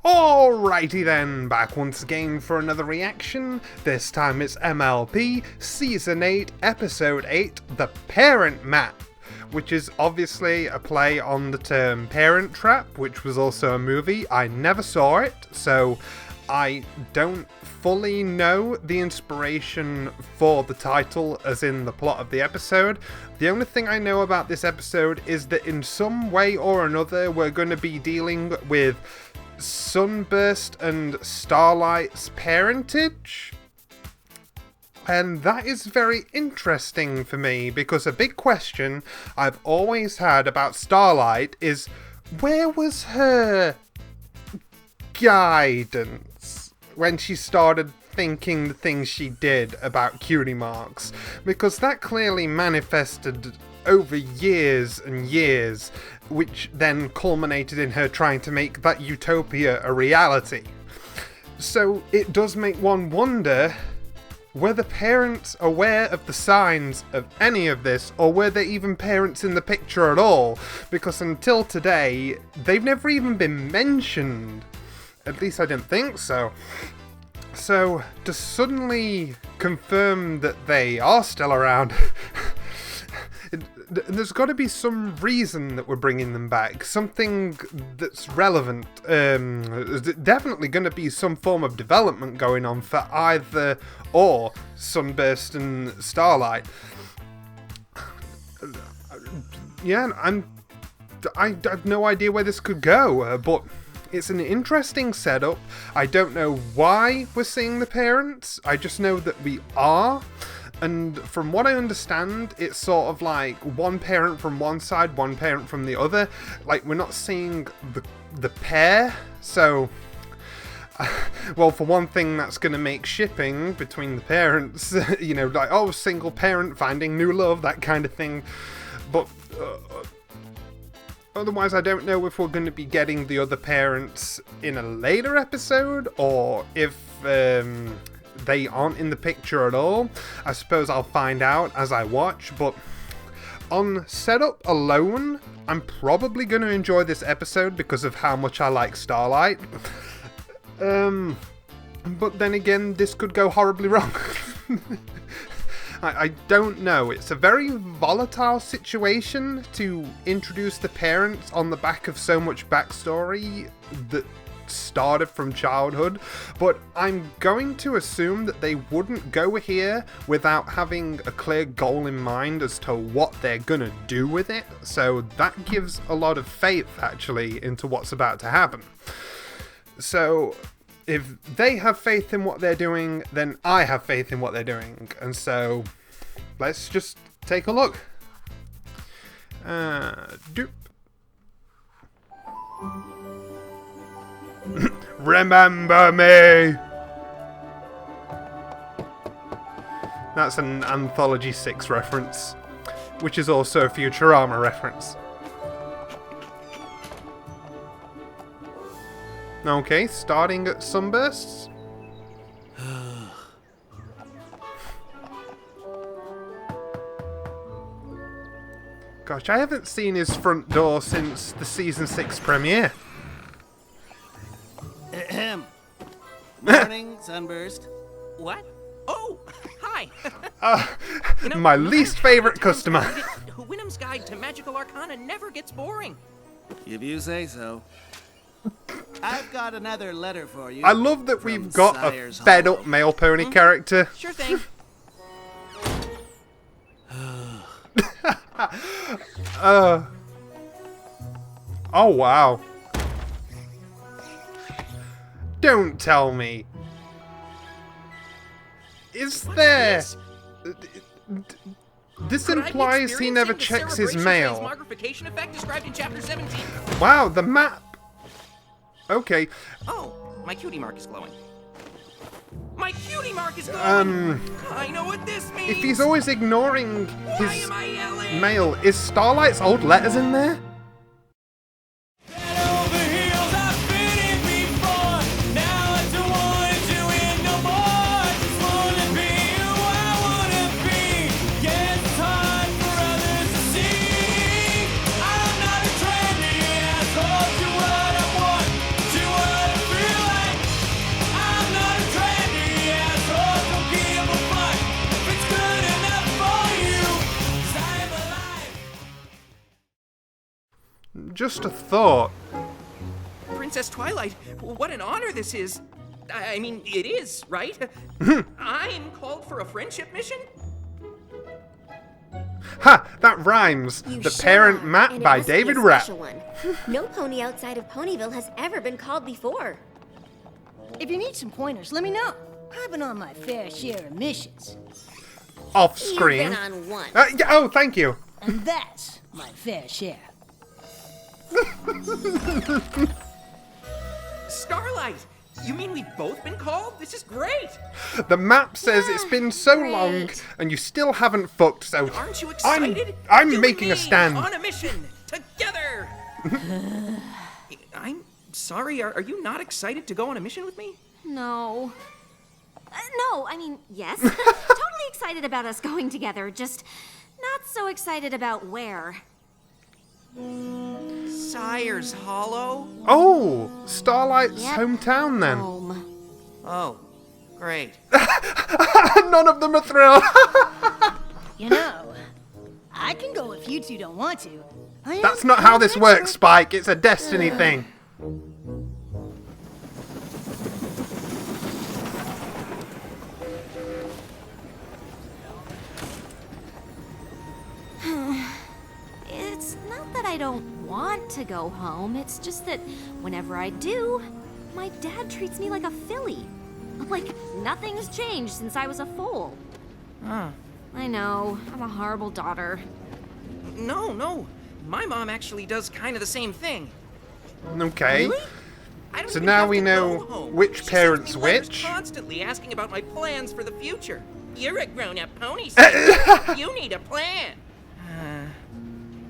Alrighty then, back once again for another reaction. This time it's MLP, Season 8, Episode 8, The Parent Map, which is obviously a play on the term Parent Trap, which was also a movie. I never saw it, so I don't fully know the inspiration for the title as in the plot of the episode. The only thing I know about this episode is that in some way or another we're going to be dealing with Sunburst and Starlight's parentage. And that is very interesting for me, because a big question I've always had about Starlight is, where was her guidance when she started thinking the things she did about cutie marks? Because that clearly manifested over years and years, which then culminated in her trying to make that utopia a reality. So it does make one wonder, were the parents aware of the signs of any of this, or were there even parents in the picture at all? Because until today, they've never even been mentioned. At least I didn't think so. So, to suddenly confirm that they are still around, there's got to be some reason that we're bringing them back. Something that's relevant. There's definitely going to be some form of development going on for either or Sunburst and Starlight. Yeah, I have no idea where this could go, but it's an interesting setup. I don't know why we're seeing the parents. I just know that we are. And from what I understand, it's sort of like one parent from one side, one parent from the other. Like, we're not seeing the pair. So, well, for one thing, that's going to make shipping between the parents, you know, like, oh, single parent finding new love, that kind of thing. But otherwise, I don't know if we're going to be getting the other parents in a later episode, or if they aren't in the picture at all. I suppose I'll find out as I watch, but on setup alone, I'm probably going to enjoy this episode because of how much I like Starlight. But then again, this could go horribly wrong. I don't know. It's a very volatile situation to introduce the parents on the back of so much backstory that started from childhood, but I'm going to assume that they wouldn't go here without having a clear goal in mind as to what they're gonna do with it, so that gives a lot of faith actually into what's about to happen. So if they have faith in what they're doing, then I have faith in what they're doing, and so let's just take a look. Doop. Remember me! That's an Anthology 6 reference, which is also a Futurama reference. Okay, starting at Sunbursts. Gosh, I haven't seen his front door since the Season 6 premiere. Morning, Sunburst. What? Oh, hi. You know, my least favorite customer. Wynnum's Guide to Magical Arcana never gets boring. If you say so. I've got another letter for you. I love that we've got a fed-up male pony character. Sure thing. Oh, wow. Don't tell me. Is there... This implies he never checks his mail. Wow, the map. Okay. Oh, my cutie mark is glowing. My cutie mark is glowing. I know what this means. If he's always ignoring Why his am I yelling? mail, is Starlight's old letters in there? just a thought. Princess Twilight, what an honor this is. I mean, it is, right? I'm called for a friendship mission? Ha! That rhymes. You The sure Parent are, Map and it by must be David a Rapp. special one. No pony outside of Ponyville has ever been called before. If you need some pointers, let me know. I've been on my fair share of missions. Off You've screen. been on one. Yeah, oh, thank you. And that's my fair share. Starlight, you mean we've both been called? This is great. The map says it's been so great. long and you still haven't fucked, so Aren't you excited? I'm You making a and me stand. on a mission together. I'm sorry. Are you not excited to go on a mission with me? No. No, I mean, yes. Totally excited about us going together, just not so excited about where. Sire's Hollow. Oh, Starlight's Yep. hometown then. Home. Oh, great. None of them are thrilled. You know, I can go if you two don't want to. I am That's not how an this expert. works, Spike. It's a destiny thing. It's not that I don't want to go home, it's just that whenever I do, my dad treats me like a filly. Like nothing's changed since I was a foal. Huh. I know, I'm a horrible daughter. No. My mom actually does kind of the same thing. Okay. I don't So even now have we to know go home. which She sends parent's me letters which. Constantly asking about my plans for the future. You're a grown-up pony, so you need a plan.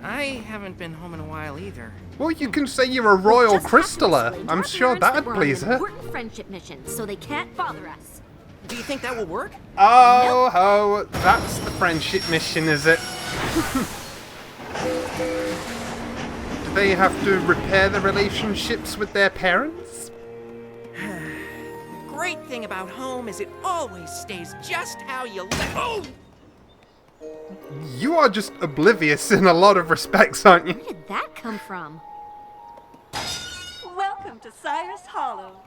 I haven't been home in a while either. Well, you can say you're a royal Just have to crystaller. explain to I'm our sure parents that that'd we're on please an her. important friendship mission, so they can't bother us. Do you think that will work? Oh, ho, that's the friendship mission, is it? Do they have to repair the relationships with their parents? Great thing about home is it always stays just how you left. Oh! You are just oblivious in a lot of respects, aren't you? Where did that come from? Welcome to Sire's Hollow.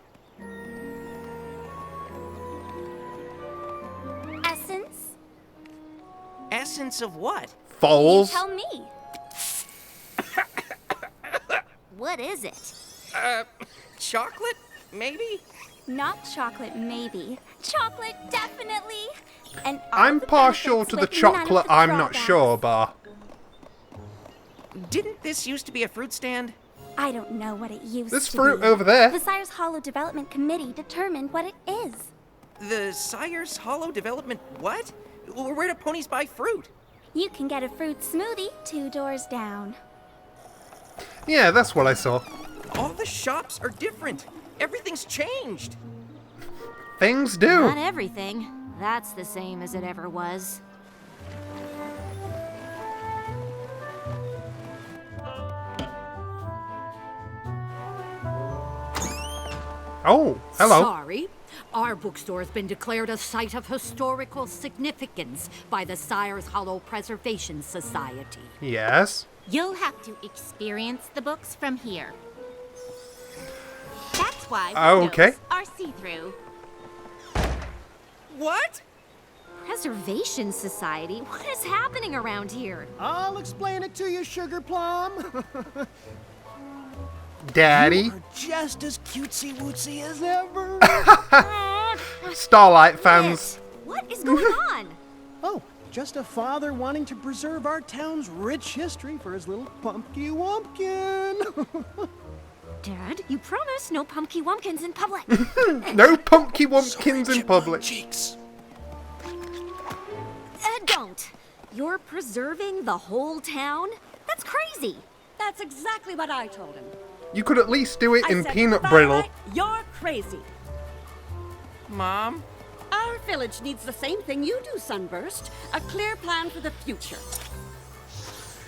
Essence? Essence of what? You Foals. tell me. What is it? Chocolate? Maybe? Not chocolate, maybe. Chocolate, definitely. And all I'm the partial to the benefits with none of chocolate, the I'm not drawbacks. sure, Bar. Didn't this used to be a fruit stand? I don't know what it used This to fruit be. over there. The Sire's Hollow Development Committee determined what it is. The Sire's Hollow Development what? Where do ponies buy fruit? You can get a fruit smoothie 2 doors down. Yeah, that's what I saw. All the shops are different. Everything's changed. Things do. Not everything. That's the same as it ever was. Oh, hello. Sorry. Our bookstore has been declared a site of historical significance by the Sire's Hollow Preservation Society. Yes. You'll have to experience the books from here. That's why Okay. windows are see-through. What? Preservation Society? What is happening around here? I'll explain it to you, Sugar Plum. Daddy. You're just as cutesy-wootsy as ever. Starlight fans. What is going on? Oh, just a father wanting to preserve our town's rich history for his little pumpkin wumpkin. Dad, you promised no pumpkin wumpkins in public. No pumpkin wumpkins in public. Cheeks. Don't. You're preserving the whole town? That's crazy. That's exactly what I told him. You could at least do it I in said, peanut brittle. "Starlight, you're crazy. Mom? Our village needs the same thing you do, Sunburst. A clear plan for the future.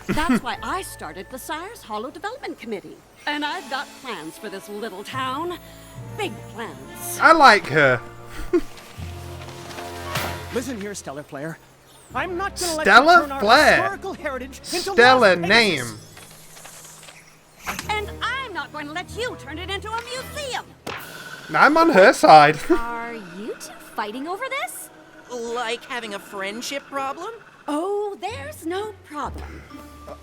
That's why I started the Sire's Hollow Development Committee. And I've got plans for this little town. Big plans. I like her. Listen here, Stellar Flare. I'm not gonna let Stellar you turn our Flare? historical heritage into Stellar lost name. pages. not going to let you turn it into a museum. I'm on her side. Are you two fighting over this? Like having a friendship problem? Oh, there's no problem.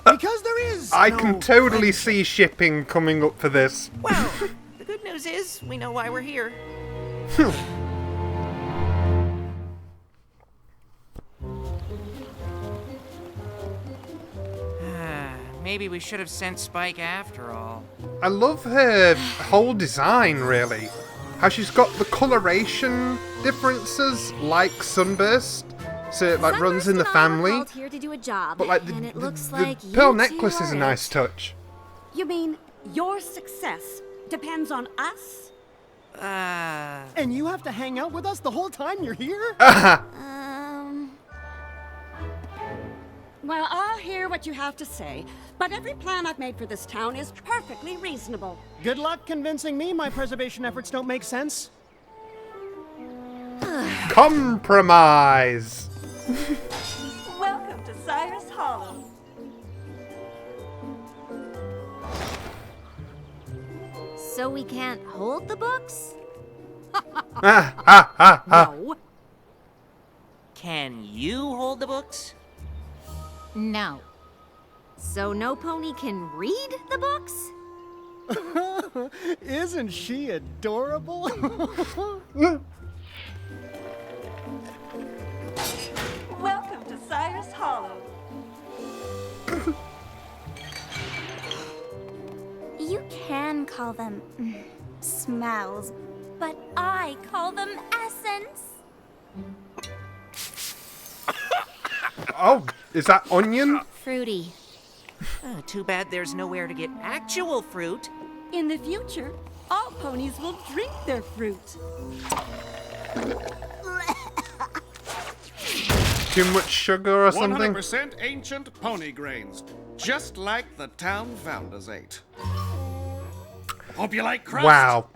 Because there is. I no can totally friendship. see shipping coming up for this. Well, the good news is we know why we're here. Maybe we should have sent Spike after all. I love her whole design, really. How she's got the coloration differences like Sunburst, so it like runs in the Sunburst and I were family. called here to do a job, But like and it looks the like you pearl two necklace is a are nice it. touch. You mean your success depends on us? And you have to hang out with us the whole time you're here? Well, I'll hear what you have to say, but every plan I've made for this town is perfectly reasonable. Good luck convincing me my preservation efforts don't make sense. Compromise. Welcome to Cyrus Hollow. So we can't hold the books? No. Can you hold the books? No. So no pony can read the books? Isn't she adorable? Welcome to Cyrus Hollow. You can call them smells, but I call them essence. Oh, is that onion? Fruity. Too bad there's nowhere to get actual fruit. In the future, all ponies will drink their fruit. Too much sugar or something? 100% ancient pony grains, just like the town founders ate. Hope you like crust. Wow.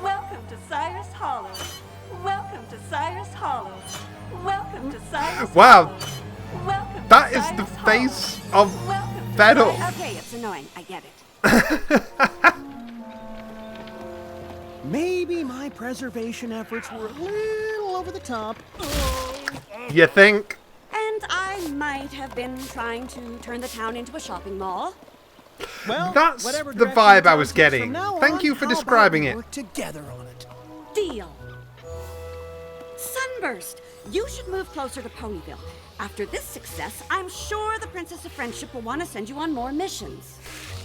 Welcome to Cyrus Hollow. Welcome to Cyrus Hollow. Welcome to Cyrus Wow. Hollow. Welcome That to is the Cyrus face Hollow. of Welcome to Fed Up. Okay, it's annoying. I get it. Maybe my preservation efforts were a little over the top. You think? And I might have been trying to turn the town into a shopping mall. Well, That's whatever the direction vibe I town was takes getting. from now Thank on, you for how about describing we it. Work together on it. Deal. Sunburst, you should move closer to Ponyville. After this success, I'm sure the Princess of Friendship will want to send you on more missions.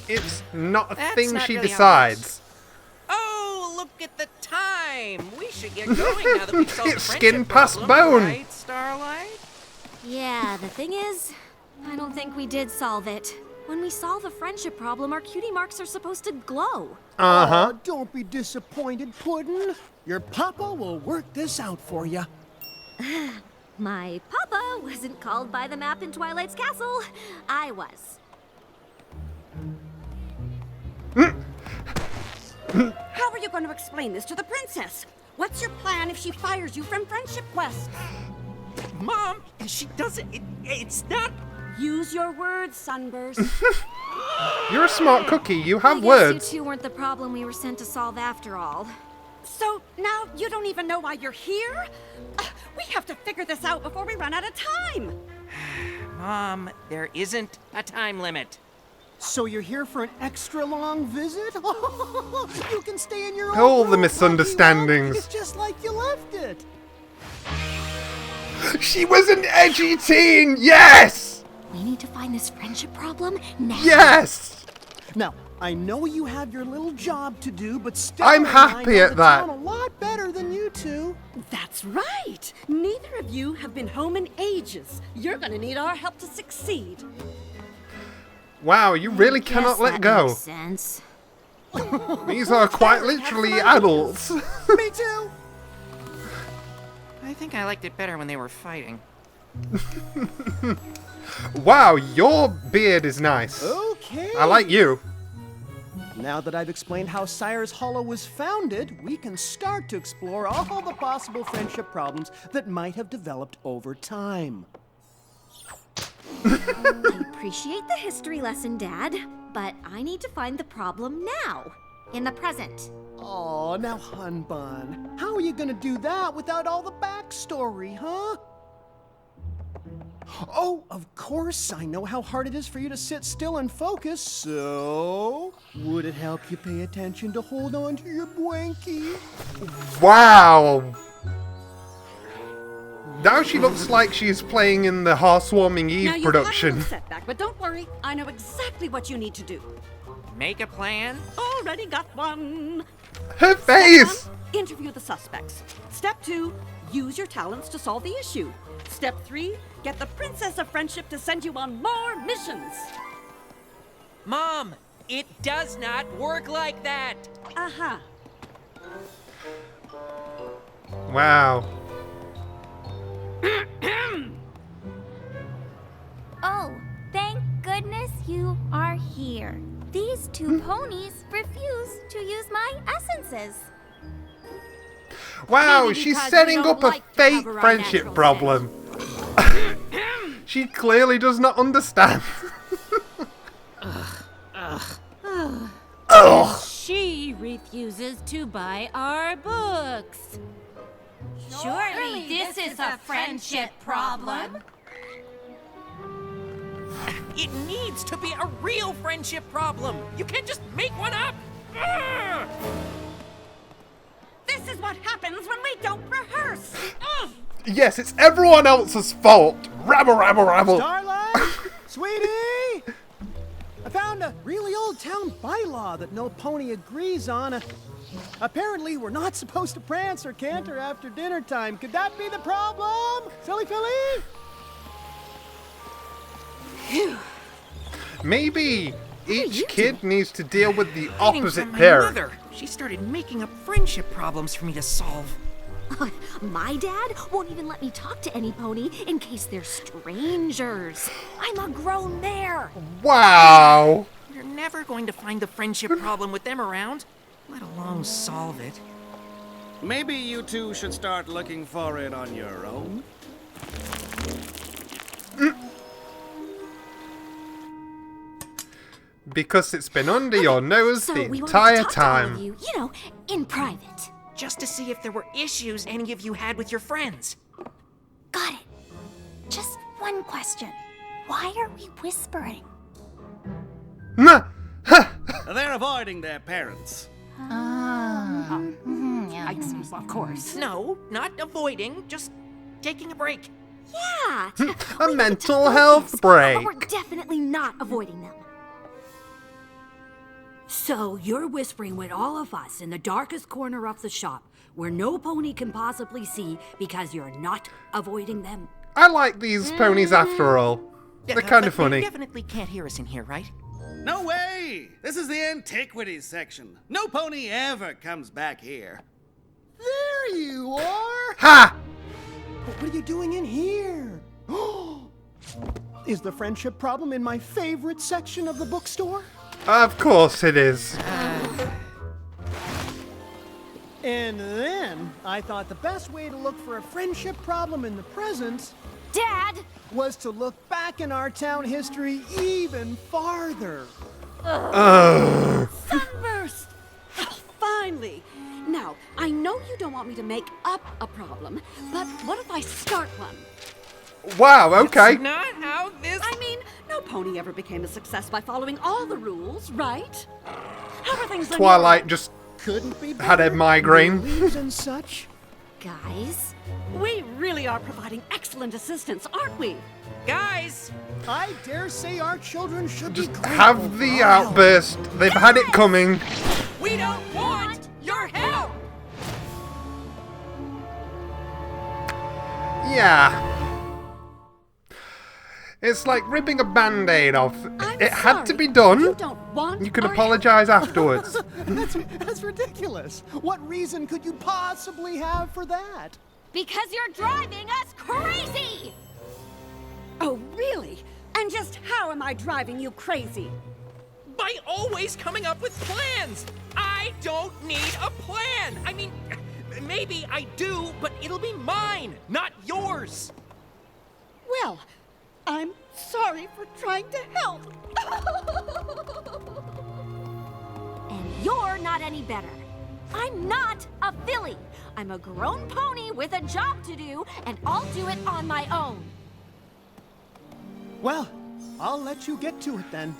It's not a That's thing not she really how it decides. Oh, look at the time! We should get going now that we've solved the It's friendship skin past problem, bone. right, Starlight? Yeah, the thing is, I don't think we did solve it. When we solve a friendship problem, our cutie marks are supposed to glow. Uh-huh. Oh, don't be disappointed, Puddin'. Your papa will work this out for you. My papa wasn't called by the map in Twilight's castle. I was. How are you going to explain this to the princess? What's your plan if she fires you from friendship quests? Mom, she doesn't. It's not. Use your words, Sunburst. You're a smart cookie. You I have guess words. you two weren't the problem we were sent to solve after all. So now you don't even know why you're here? We have to figure this out before we run out of time. Mom, there isn't a time limit. So you're here for an extra long visit? You can stay in your own All the room, misunderstandings. It's just like you left it. She was an edgy teen. Yes. We need to find this friendship problem now. Yes. Now, I know you have your little job to do, but still, I'm I happy know at the that. town a lot better than you two. That's right. Neither of you have been home in ages. You're going to need our help to succeed. Wow, you really Guess cannot let that go. makes sense. These are quite literally adults. Me too. I think I liked it better when they were fighting. Wow, your beard is nice. Okay. I like you. Now that I've explained how Cyrus Hollow was founded, we can start to explore all the possible friendship problems that might have developed over time. I appreciate the history lesson, Dad, but I need to find the problem now, in the present. Oh, now, Hun Bun, how are you gonna do that without all the backstory, huh? Oh, of course, I know how hard it is for you to sit still and focus, so would it help you pay attention to hold on to your blankie? Wow! Now she looks like she's playing in the Heartwarming Now, Eve you've production. had a little setback, but don't worry, I know exactly what you need to do. Make a plan? Already got one. Her face! Step 1, interview the suspects. Step 2, use your talents to solve the issue. Step 3, get the Princess of Friendship to send you on more missions. Mom, it does not work like that. Uh-huh. Wow. Oh, thank goodness you are here. These two ponies refuse to use my essences. Wow, Maybe she's because setting we don't up a like to fake cover our friendship natural problem. She clearly does not understand. Ugh. She refuses to buy our books. Surely this is a friendship problem. It needs to be a real friendship problem. You can't just make one up. Ugh! This is what happens when we don't rehearse. Yes, it's everyone else's fault. Rabble, rabble, rabble. Starlight, sweetie, I found a really old town bylaw that no pony agrees on. Apparently, we're not supposed to prance or canter after dinner time. Could that be the problem, silly Philly? Maybe each kid needs to deal with the Hiding opposite from my parent. mother. She started making up friendship problems for me to solve. My dad won't even let me talk to any pony in case they're strangers. I'm a grown mare. Wow. You're never going to find the friendship problem with them around, let alone solve it. Maybe you two should start looking for it on your own. Because it's been under your nose So the we wanted to entire talk to all of time. you, in private. Just to see if there were issues any of you had with your friends. Got it. Just one question. Why are we whispering? They're avoiding their parents. Of course. No, not avoiding, just taking a break. Yeah. A we mental need to health focus, break. But we're definitely not avoiding them. So you're whispering with all of us in the darkest corner of the shop where no pony can possibly see because you're not avoiding them? I like these ponies after all. They're kind of But funny. They definitely can't hear us in here, right? No way! This is the antiquities section. No pony ever comes back here. There you are. Ha! But what are you doing in here? Is the friendship problem in my favorite section of the bookstore? Of course it is. And then I thought the best way to look for a friendship problem in the present Dad! was to look back in our town history even farther. Sunburst! Oh, finally! Now, I know you don't want me to make up a problem, but what if I start one? Wow, okay. Not how this... I mean, no pony ever became a success by following all the rules, right? How are things on Twilight just Couldn't be had a better. migraine. Leaves and such. Guys? We really are providing excellent assistance, aren't we? Guys! I dare say our children should be grateful Have the for our help. outburst. They've had it coming. We don't want your help! Yeah. It's like ripping a band-aid off. I'm It had to sorry. be done. You don't want You can our apologize afterwards. That's ridiculous. What reason could you possibly have for that? Because you're driving us crazy! Oh, really? And just how am I driving you crazy? By always coming up with plans! I don't need a plan! I mean, maybe I do, but it'll be mine, not yours! Well, I'm sorry for trying to help. And you're not any better. I'm not a filly. I'm a grown pony with a job to do, and I'll do it on my own. Well, I'll let you get to it then.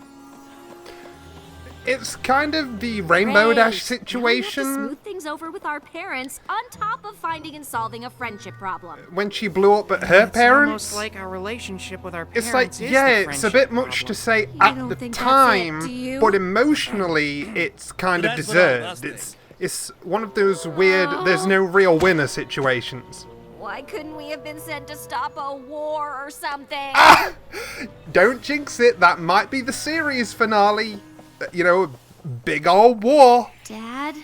It's kind of the Rainbow Dash Great. Now we have to situation. smooth things over with our parents, on top of finding and solving a friendship problem. When she blew up at her It's parents. almost like our relationship with our parents It's like, is yeah, the it's a friendship bit much to problem. say You at don't the think that's time, it, do you? but emotionally, it's kind of That's what all of us deserved. It's one of those weird, there's no real winner situations. Why couldn't we have been sent to stop a war or something? Don't jinx it, that might be the series finale. You know, big old war. Dad?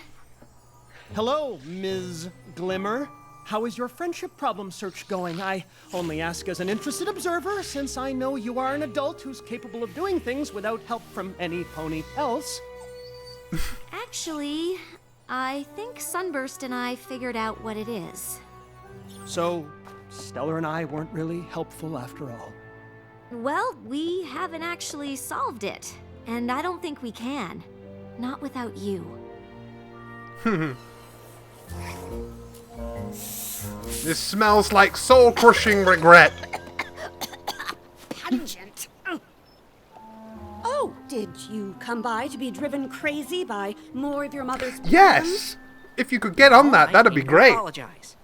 Hello, Ms. Glimmer. How is your friendship problem search going? I only ask as an interested observer, since I know you are an adult who's capable of doing things without help from any pony else. Actually, I think Sunburst and I figured out what it is. So, Stellar and I weren't really helpful after all. Well, we haven't actually solved it, and I don't think we can. Not without you. This smells like soul-crushing regret. Pungent. Oh, did you come by to be driven crazy by more of your mother's plans? Yes! If you could get on that, I that'd be need to great. Apologize.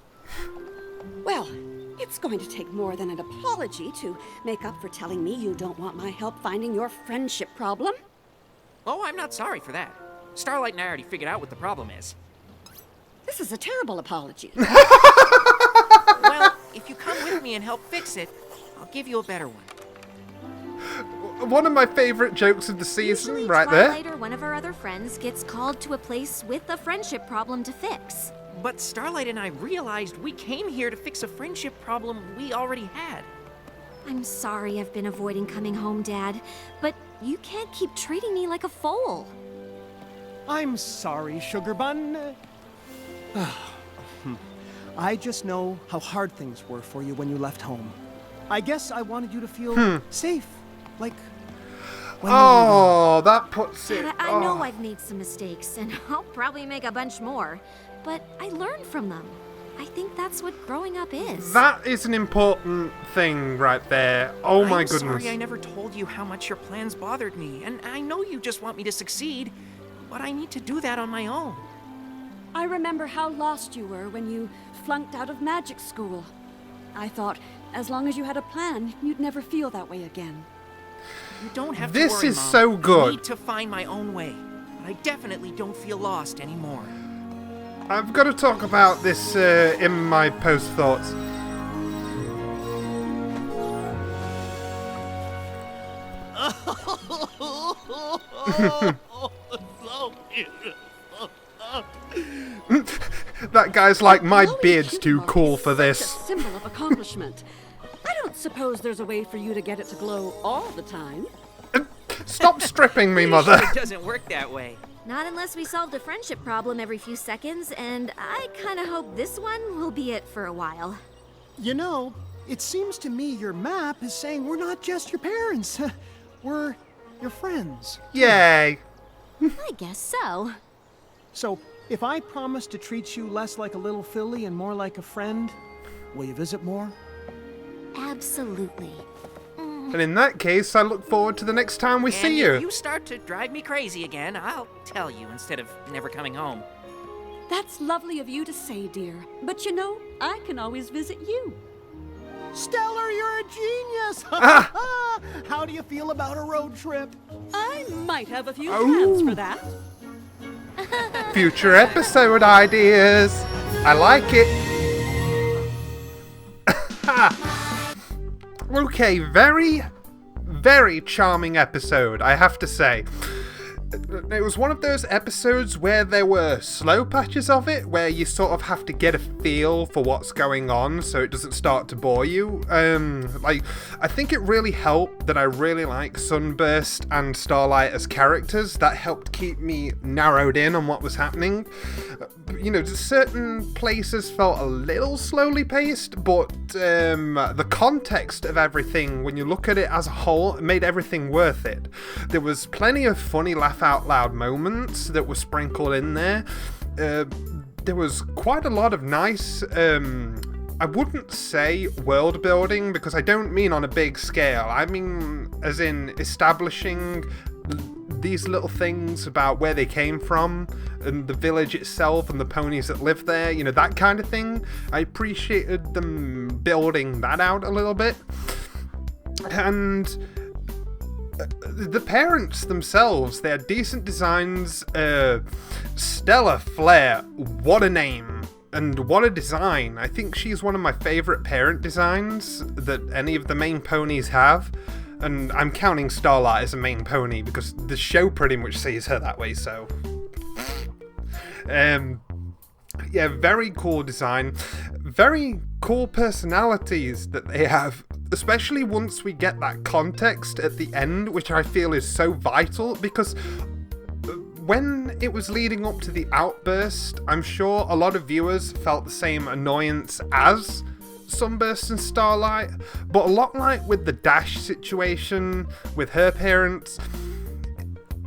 Well, it's going to take more than an apology to make up for telling me you don't want my help finding your friendship problem. Oh, I'm not sorry for that. Starlight and I already figured out what the problem is. This is a terrible apology. Well, if you come with me and help fix it, I'll give you a better one. One of my favorite jokes of the season, Usually right there. Twilight or one of our other friends gets called to a place with a friendship problem to fix. But Starlight and I realized we came here to fix a friendship problem we already had. I'm sorry I've been avoiding coming home, Dad, but you can't keep treating me like a foal. I'm sorry, Sugar Bun. I just know how hard things were for you when you left home. I guess I wanted you to feel safe, like when you were Oh, that puts it. Dad, I know oh. I've made some mistakes, and I'll probably make a bunch more, but I learned from them. I think that's what growing up is. That is an important thing right there. Oh my I'm goodness. sorry I never told you how much your plans bothered me, and I know you just want me to succeed, but I need to do that on my own. I remember how lost you were when you flunked out of magic school. I thought, as long as you had a plan, you'd never feel that way again. You don't have This to worry, is Mom. so good. I need to find my own way, but I definitely don't feel lost anymore. I've got to talk about this in my post thoughts. That guy's like, my Glowing beard's too cute cool is for such this. a symbol of accomplishment. I don't suppose there's a way for you to get it to glow all the time. Stop stripping me, mother. It doesn't work that way. Not unless we solved a friendship problem every few seconds, and I kind of hope this one will be it for a while. You know, it seems to me your map is saying we're not just your parents. We're your friends. Yay. I guess so. So, if I promise to treat you less like a little filly and more like a friend, will you visit more? Absolutely. And in that case, I look forward to the next time we see And if you. you start to drive me crazy again, I'll tell you instead of never coming home. That's lovely of you to say, dear. But you know, I can always visit you. Stellar, you're a genius! How do you feel about a road trip? I might have a few Oh. plans for that. Future episode ideas. I like it. Okay, very, very charming episode, I have to say. it was one of those episodes where there were slow patches of it, where you sort of have to get a feel for what's going on so it doesn't start to bore you. I think it really helped that I really like Sunburst and Starlight as characters. That helped keep me narrowed in on what was happening. Certain places felt a little slowly paced, but the context of everything, when you look at it as a whole, made everything worth it. There was plenty of funny laugh out loud moments that were sprinkled in there. There was quite a lot of nice, I wouldn't say world building, because I don't mean on a big scale. I mean as in establishing these little things about where they came from and the village itself and the ponies that live there, that kind of thing. I appreciated them building that out a little bit. And the parents themselves, they had decent designs. Stella Flair, what a name. And what a design. I think she's one of my favourite parent designs that any of the main ponies have. And I'm counting Starlight as a main pony because the show pretty much sees her that way, so... yeah, very cool design. Very cool personalities that they have, especially once we get that context at the end, which I feel is so vital, because when it was leading up to the outburst, I'm sure a lot of viewers felt the same annoyance as Sunburst and Starlight, but a lot like with the Dash situation with her parents,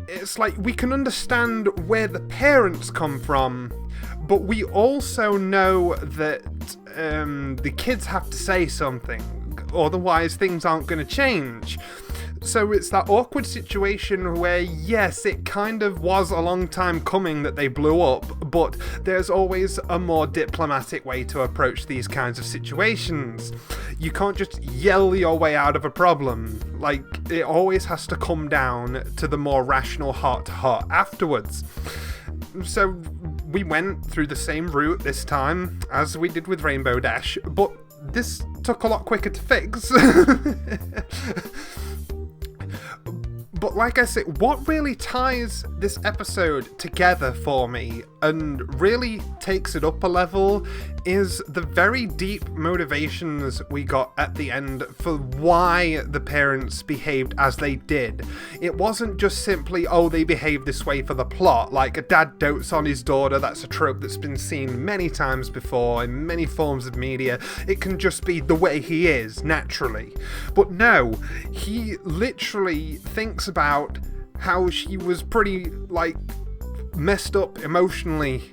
it's like we can understand where the parents come from, but we also know that the kids have to say something, otherwise things aren't going to change. So it's that awkward situation where, yes, it kind of was a long time coming that they blew up, but there's always a more diplomatic way to approach these kinds of situations. You can't just yell your way out of a problem. Like, it always has to come down to the more rational heart-to-heart afterwards. So we went through the same route this time as we did with Rainbow Dash, but this took a lot quicker to fix. But like I said, what really ties this episode together for me and really takes it up a level is the very deep motivations we got at the end for why the parents behaved as they did. It wasn't just simply, oh, they behaved this way for the plot, like a dad dotes on his daughter. That's a trope that's been seen many times before in many forms of media. It can just be the way he is, naturally. But no, he literally thinks about how she was pretty, messed up emotionally,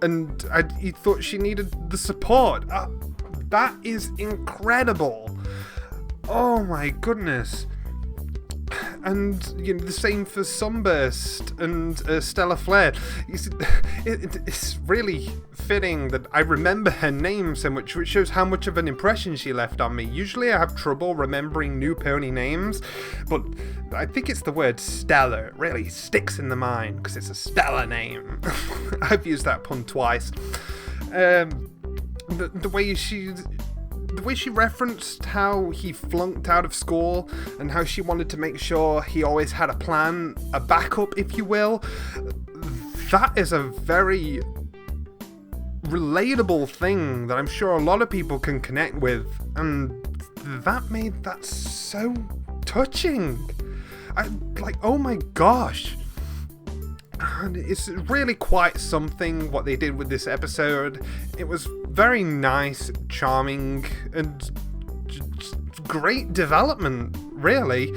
and he thought she needed the support. That is incredible. Oh my goodness. And the same for Sunburst and Stella Flair. It's really fitting that I remember her name so much, which shows how much of an impression she left on me. Usually I have trouble remembering new pony names, but I think it's the word Stella. It really sticks in the mind because it's a Stella name. I've used that pun twice. The way she referenced how he flunked out of school and how she wanted to make sure he always had a plan, a backup, if you will, that is a very relatable thing that I'm sure a lot of people can connect with, and that made that so touching. Oh my gosh. And it's really quite something what they did with this episode. It was very nice, charming, and great development, really.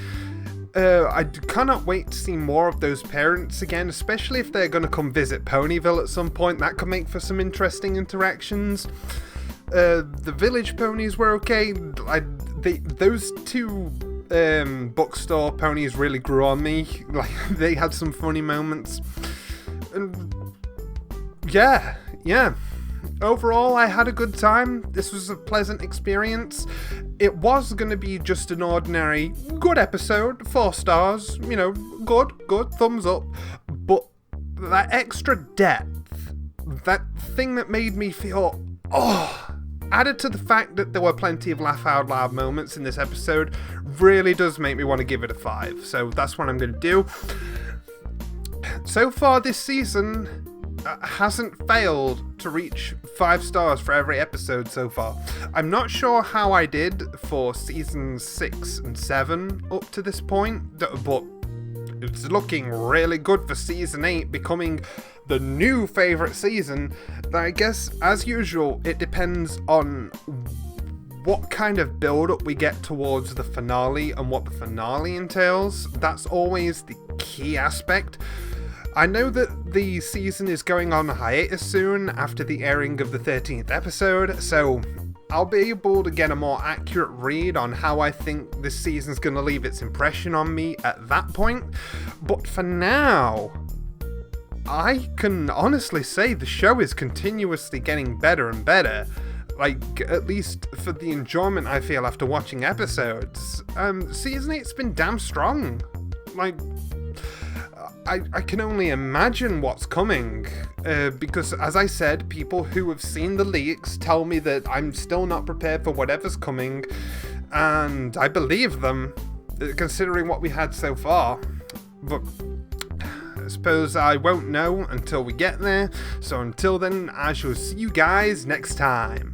I cannot wait to see more of those parents again, especially if they're going to come visit Ponyville at some point. That could make for some interesting interactions. The village ponies were okay. Those two bookstore ponies really grew on me. They had some funny moments. And yeah. Overall, I had a good time. This was a pleasant experience. It was going to be just an ordinary, good episode. 4 stars. Good, thumbs up. But that extra depth, that thing that made me feel, added to the fact that there were plenty of laugh out loud moments in this episode, really does make me want to give it a 5. So that's what I'm going to do. So far this season hasn't failed to reach 5 stars for every episode so far. I'm not sure how I did for seasons 6 and 7 up to this point, but it's looking really good for season 8 becoming the new favourite season. I guess, as usual, it depends on what kind of build-up we get towards the finale and what the finale entails. That's always the key aspect. I know that the season is going on hiatus soon after the airing of the 13th episode, so I'll be able to get a more accurate read on how I think this season's going to leave its impression on me at that point. But for now, I can honestly say the show is continuously getting better and better. Like, at least for the enjoyment I feel after watching episodes. Season 8's been damn strong. Like, I can only imagine what's coming, because as I said, people who have seen the leaks tell me that I'm still not prepared for whatever's coming, and I believe them, considering what we had so far. But I suppose I won't know until we get there, so until then, I shall see you guys next time.